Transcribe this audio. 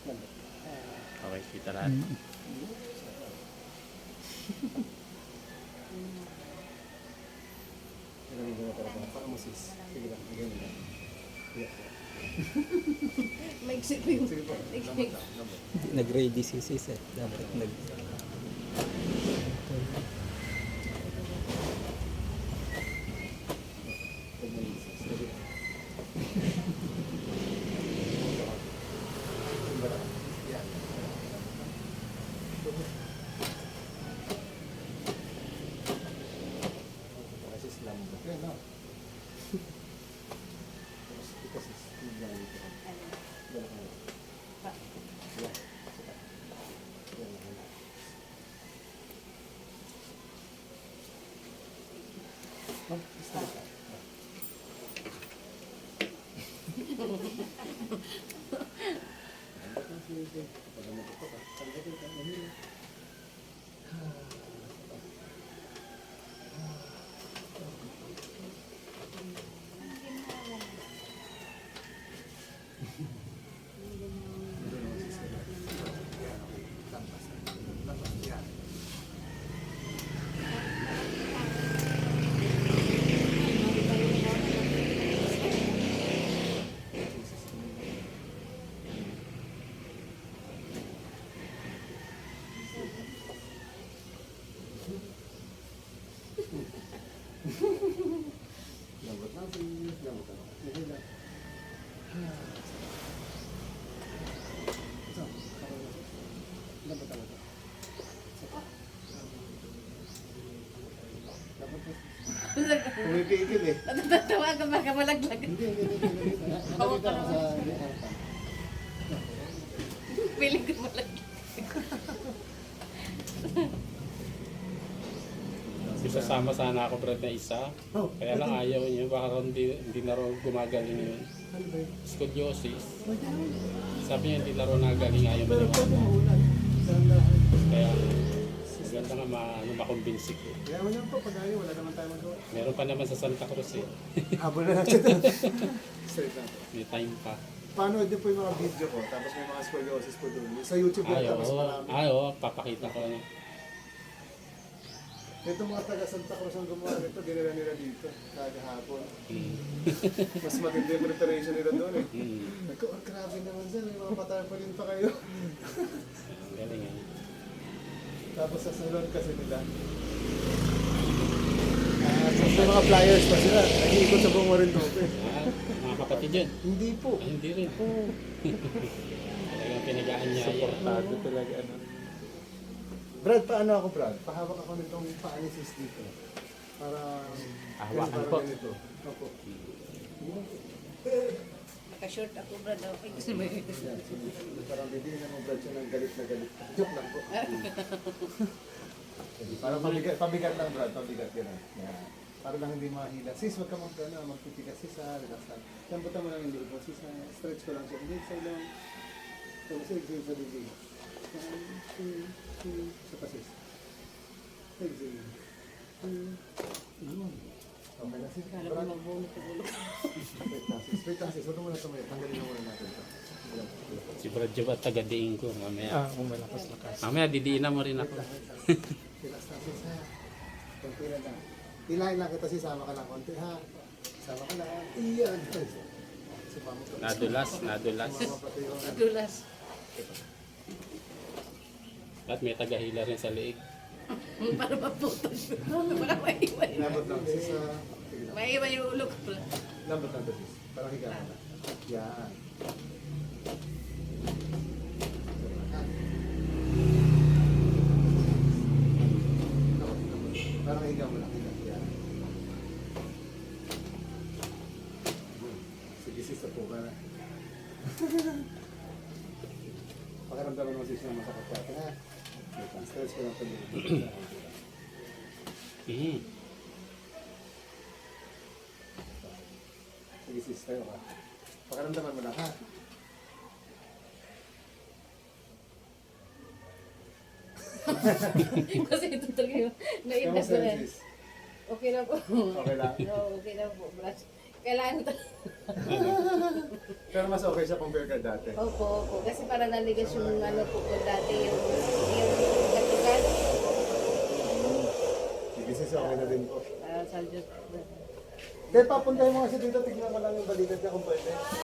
Okay, kita lahat. Sige lang, sige lang. Magsip yung... Sige po, lambot lang, lambot. Nag-ready si sis eh. Dapat nag... Lambot lang, sis. Lambot lang. Sige lang. Lambot lang. Pumipigil eh. Natatawa ka baka malaglag. Hindi. Nakita ko sa harapan. Piling ko malaglag. Isasama sana ako Brad na isa. Oh, Kaya lang ayaw niya. Baka hindi na raw gumagaling yun. ano ba yun? Scoliosis. Sabi niya hindi na raw nagaling. Ayaw Pero pwede maniwala. maulan. Dahan-dahan. Kaya maganda nga makumbinsi ko. Kaya mo lang po, pag ayaw, wala naman tayo magawa. Meron pa naman sa Santa Cruz eh. Habol na natin. Straight lang po. May time pa. Paano din po yung mga video ko, tapos may mga scoliosis po doon. Sa YouTube yan, tapos marami. Papakita ko. Ano. Ito mga taga Santa Cruz ang gumawa nito, dinala nila dito, kagahapon. Mm. Mas matindi yung preparation nila doon eh. Mm. Nagko, grabe naman sir, may mga patay pa rin pa kayo. Ang galing eh. Tapos sa salon kasi nila. Sa mga flyers pa sila, nag-iikot sa buong Marinduque. Mga kapatid yun. Hindi po. Ay, hindi rin. Oo. Talagang pinagaan niya. Supportado talaga ano. Brad, paano ako Brad? Pahawak ako nitong paanis dito. Para... Hawakan para po. ganito. Opo. Naka-short ako, Brad. Okay, gusto mo yun. Yan, sige. Parang bibili na mo Brad siya ng galit na galit. Joke lang po. Parang pabigat lang Brad, pabigat gano'n. Yan. Para lang hindi mahila. Sis, wag ka magtitigas sis ha, relax lang. Lambutan mo lang yung liig mo sis ha. Stretch ko lang siya. Hindi, sa lang. Tapos exhale sa liig. 1, 2, 3. Sa pasis. Exhale. 2. Yun. Okay na sis. Kala ko magbunot ko ulo. Wait lang sis. Wait lang sis. Huwag mo muna tumayo. Tanggalin na muna natin ito. Si Brad Job at taga-diin ko mamaya. Kung malakas-lakas. Mamaya didiinan mo rin ako. Relax lang sis ha. Konti na lang. Ilahin lang kita sis. Sama ka lang konti ha. Sama ka lang. Iyan. Sumama ka. Nadulas. Sumama pati yung... Nadulas. At may taga-hila rin sa liig. Para maputol. Para maiwan. Labot lang sis ha. Sige lang. Maiwan yung ulo ko. Lambot lang ito sis. Parang higa ka na. Yan. Parang higa mo lang. Higa. Yan. Sige sis, sa po ka na. Pakiramdaman mo sis na masakit ka. Ha? Stretch ko lang ito. Mm. Sige sis, tayo ka. Pakiramdaman mo lang ha. Kasi ito talaga yung naindas Kamusta ko yun na. sis? Okay na po. Okay lang. No, okay na po, Brad. Kailangan to. Pero mas okay siya compare ka dati. Opo, opo. Kasi para naligas yung ano po ko dati, yung katugan. Sige sis, okay na din po. Sa Diyos. Dahil papuntahin mo kasi dito, tignan ko lang yung balikat niya kung pwede.